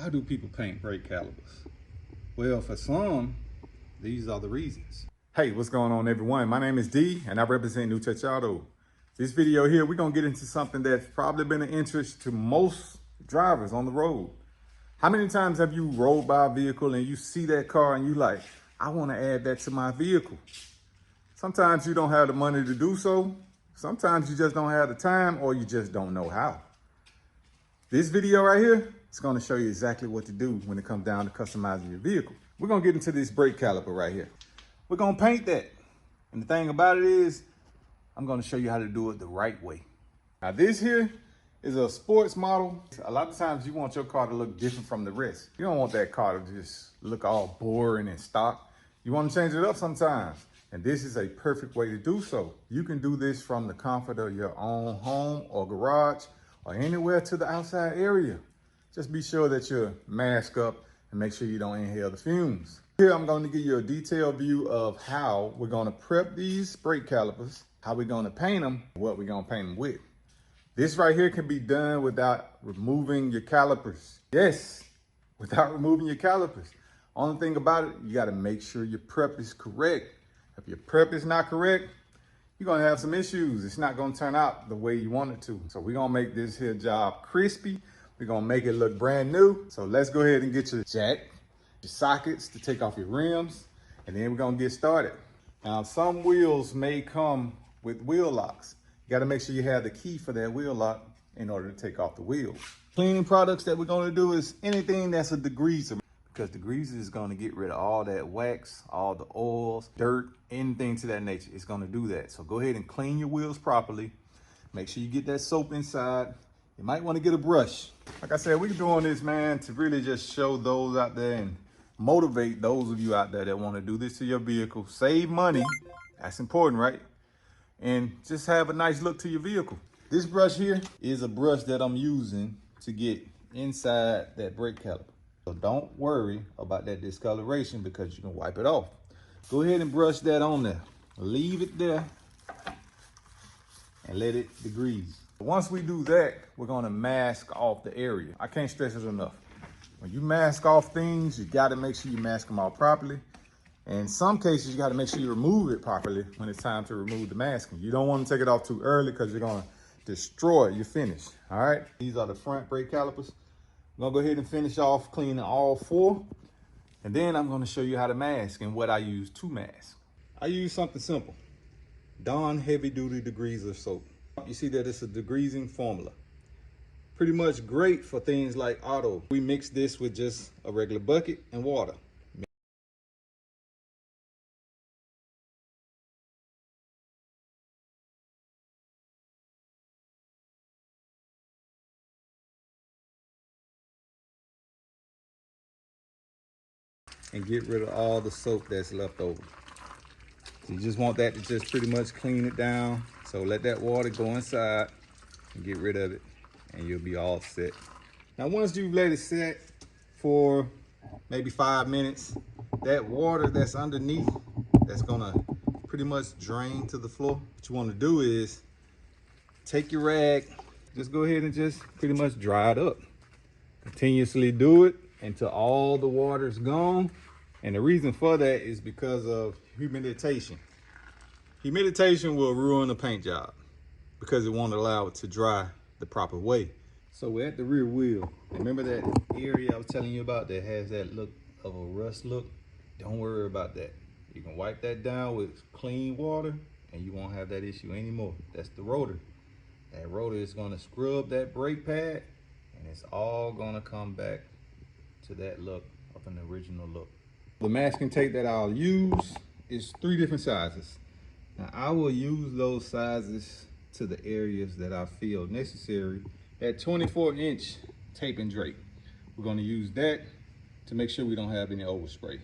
Why do people paint brake calipers? Well, for some, these are the reasons. Hey, what's going on, everyone? My name is D and I represent New Touch Auto. This video here, we're gonna get into something that's probably been of interest to most drivers on the road. How many times have you rolled by a vehicle and you see that car and you like, I wanna add that to my vehicle? Sometimes you don't have the money to do so. Sometimes you just don't have the time, or you just don't know how. This video right here is gonna show you exactly what to do when it comes down to customizing your vehicle. We're gonna get into this brake caliper right here. We're gonna paint that. And the thing about it is, I'm gonna show you how to do it the right way. Now this here is a sports model. A lot of times you want your car to look different from the rest. You don't want that car to just look all boring and stock. You wanna change it up sometimes. And this is a perfect way to do so. You can do this from the comfort of your own home or garage or anywhere to the outside area. Just be sure that you mask up and make sure you don't inhale the fumes. Here I'm going to give you a detailed view of how we're going to prep these brake calipers, how we're going to paint them, what we're going to paint them with. This right here can be done without removing your calipers. Yes, without removing your calipers. Only thing about it, you got to make sure your prep is correct. If your prep is not correct, you're gonna have some issues. It's not gonna turn out the way you want it to. So we're gonna make this here job crispy. We're gonna make it look brand new. So let's go ahead and get your jack, your sockets to take off your rims, and then we're gonna get started. Now, some wheels may come with wheel locks. You gotta make sure you have the key for that wheel lock in order to take off the wheels. Cleaning products that we're gonna do is anything that's a degreaser, because the degreaser is going to get rid of all that wax, all the oils, dirt, anything to that nature. It's going to do that. So go ahead and clean your wheels properly. Make sure you get that soap inside. You might want to get a brush. Like I said, we're doing this, man, to really just show those out there and motivate those of you out there that want to do this to your vehicle. Save money. That's important, right? And just have a nice look to your vehicle. This brush here is a brush that I'm using to get inside that brake caliper. So don't worry about that discoloration because you can wipe it off. Go ahead and brush that on there. Leave it there and let it degrease. Once we do that, we're gonna mask off the area. I can't stress it enough. When you mask off things, you gotta make sure you mask them off properly. And in some cases, you gotta make sure you remove it properly when it's time to remove the masking. You don't wanna take it off too early because you're gonna destroy your finish, all right? These are the front brake calipers. I'm gonna go ahead and finish off cleaning all four. And then I'm gonna show you how to mask and what I use to mask. I use something simple. Dawn heavy duty degreaser soap. You see that it's a degreasing formula. Pretty much great for things like auto. We mix this with just a regular bucket and water. And get rid of all the soap that's left over. So you just want that to just pretty much clean it down. So let that water go inside and get rid of it and you'll be all set. Now once you've let it set for maybe 5 minutes, that water that's underneath, that's gonna pretty much drain to the floor. What you wanna do is take your rag, just go ahead and just pretty much dry it up. Continuously do it until all the water is gone. And the reason for that is because of humidity. Humidity will ruin a paint job because it won't allow it to dry the proper way. So we're at the rear wheel. Remember that area I was telling you about that has that look of a rust look? Don't worry about that. You can wipe that down with clean water and you won't have that issue anymore. That's the rotor. That rotor is gonna scrub that brake pad and it's all gonna come back to that look of an original look. The masking tape that I'll use is 3 different sizes. Now I will use those sizes to the areas that I feel necessary. That 24-inch tape and drape. We're gonna use that to make sure we don't have any overspray.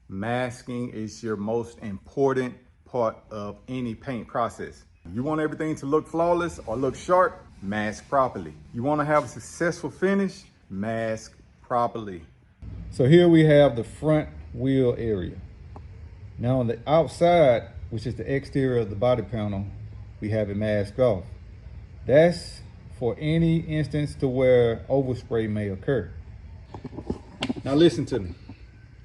Masking is your most important part of any paint process. You want everything to look flawless or look sharp, mask properly. You wanna have a successful finish, mask properly. So here we have the front wheel area. Now on the outside, which is the exterior of the body panel, we have it masked off. That's for any instance to where overspray may occur. Now listen to me.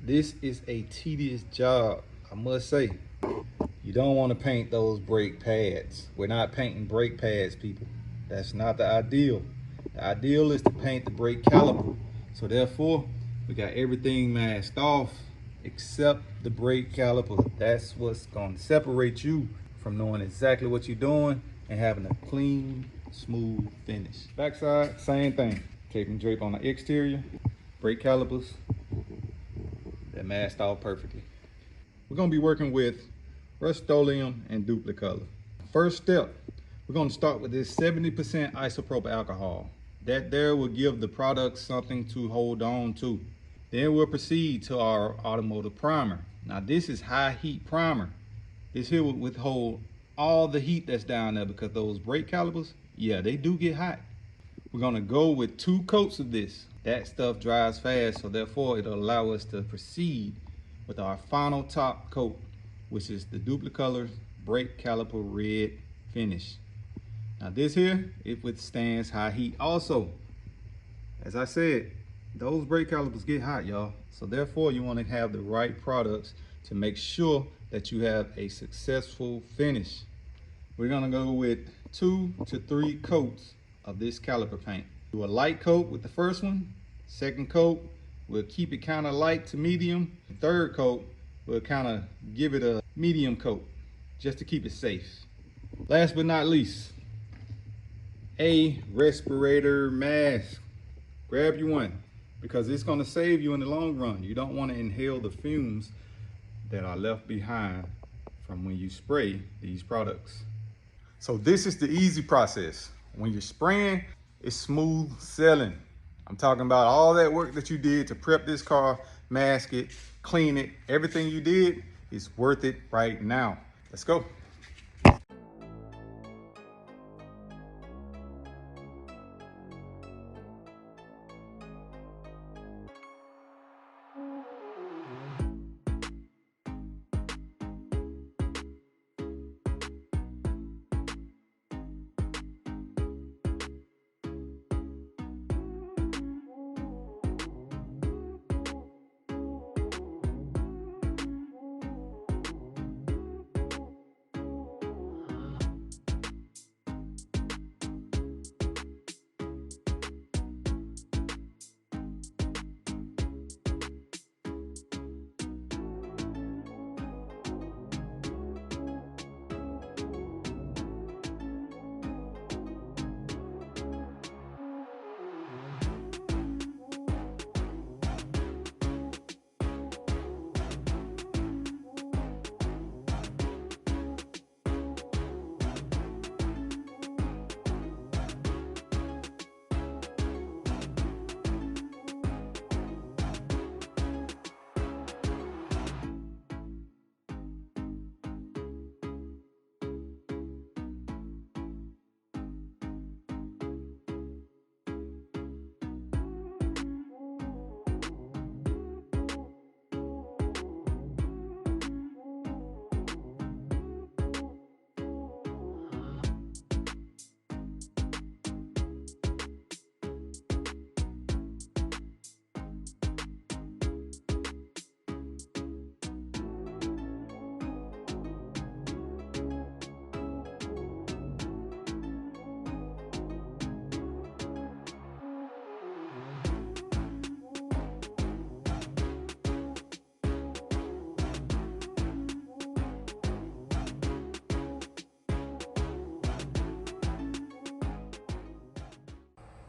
This is a tedious job, I must say. You don't want to paint those brake pads. We're not painting brake pads, people. That's not the ideal. The ideal is to paint the brake caliper. So therefore, we got everything masked off except the brake caliper. That's what's going to separate you from knowing exactly what you're doing and having a clean, smooth finish. Backside, same thing. Tape and drape on the exterior. Brake calipers, they're masked off perfectly. We're going to be working with Rust-oleum and Dupli Color. First step, we're going to start with this 70% isopropyl alcohol. That there will give the product something to hold on to. Then we'll proceed to our automotive primer. Now this is high heat primer. This here will withhold all the heat that's down there because those brake calipers, yeah, they do get hot. We're going to go with 2 coats of this. That stuff dries fast, so therefore it'll allow us to proceed with our final top coat, which is the Dupli Color brake caliper red finish. Now this here, it withstands high heat also. As I said, those brake calipers get hot, y'all. So therefore you want to have the right products to make sure that you have a successful finish. We're gonna go with 2 to 3 coats of this caliper paint. Do a light coat with the first one. Second coat, we'll keep it kind of light to medium. The third coat, we'll kind of give it a medium coat just to keep it safe. Last but not least, a respirator mask. Grab you one because it's going to save you in the long run. You don't want to inhale the fumes that are left behind from when you spray these products. So this is the easy process. When you're spraying, it's smooth sailing. I'm talking about all that work that you did to prep this car, mask it, clean it. Everything you did is worth it right now. Let's go.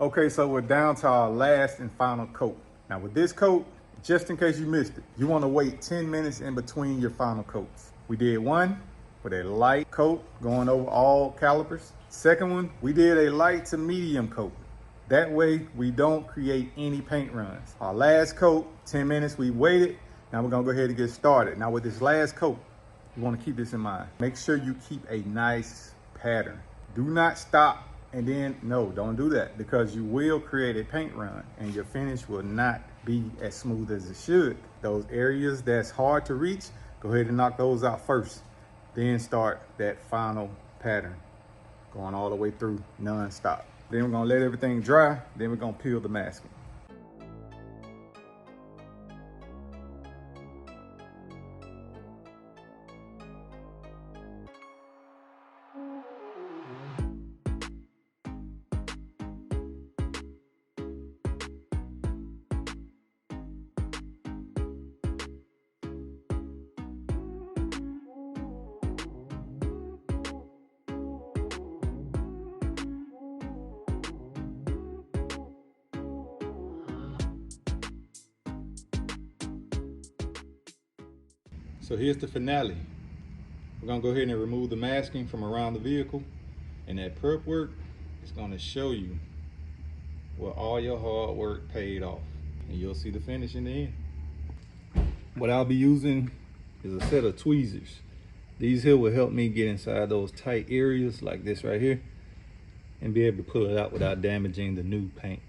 Okay, so we're down to our last and final coat. Now with this coat, just in case you missed it, you want to wait 10 minutes in between your final coats. We did one with a light coat going over all calipers. Second one, we did a light to medium coat. That way we don't create any paint runs. Our last coat, 10 minutes, we waited. Now we're gonna go ahead and get started. Now with this last coat, you wanna keep this in mind. Make sure you keep a nice pattern. Do not stop and then, no, don't do that because you will create a paint run and your finish will not be as smooth as it should. Those areas that's hard to reach, go ahead and knock those out first. Then start that final pattern, going all the way through non-stop. Then we're gonna let everything dry, then we're gonna peel the masking. So here's the finale. We're gonna go ahead and remove the masking from around the vehicle, and that prep work is gonna show you where all your hard work paid off, and you'll see the finish in the end. What I'll be using is a set of tweezers. These here will help me get inside those tight areas like this right here and be able to pull it out without damaging the new paint.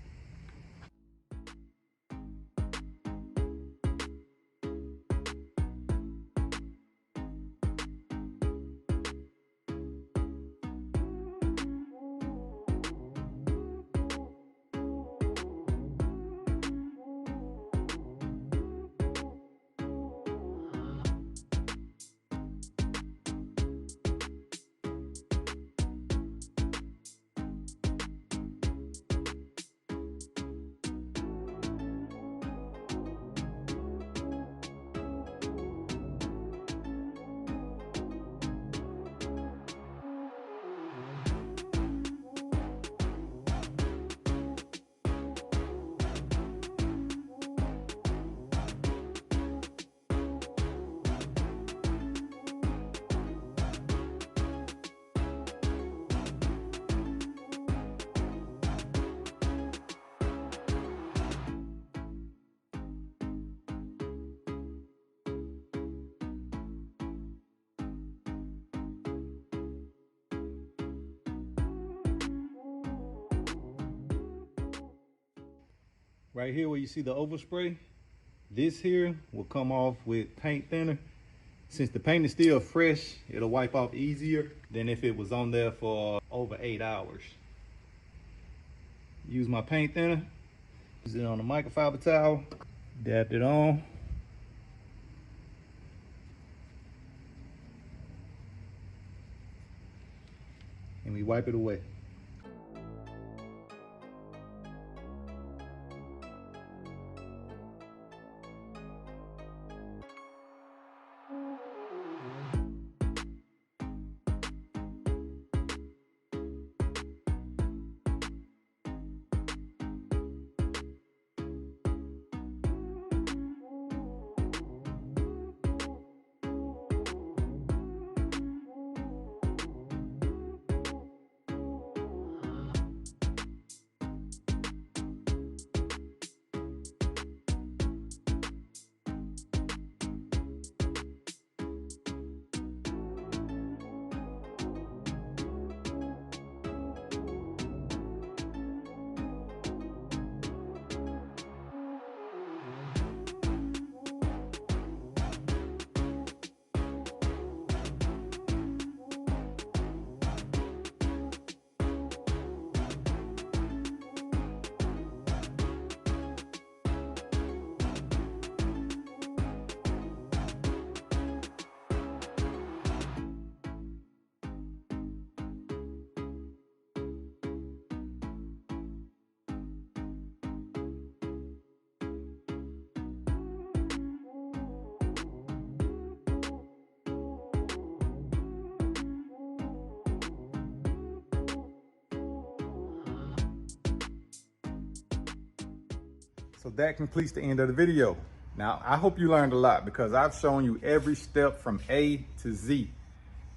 Right here where you see the overspray, this here will come off with paint thinner. Since the paint is still fresh, it'll wipe off easier than if it was on there for over 8 hours. Use my paint thinner, use it on a microfiber towel, dab it on. And we wipe it away. So that completes the end of the video. Now, I hope you learned a lot because I've shown you every step from A to Z.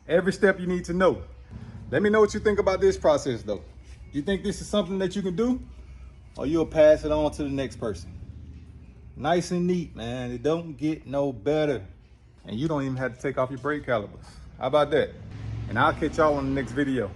Every step you need to know. Let me know what you think about this process though. You think this is something that you can do? Or you'll pass it on to the next person? Nice and neat, man. It don't get no better. And you don't even have to take off your brake calipers. How about that? And I'll catch y'all on the next video.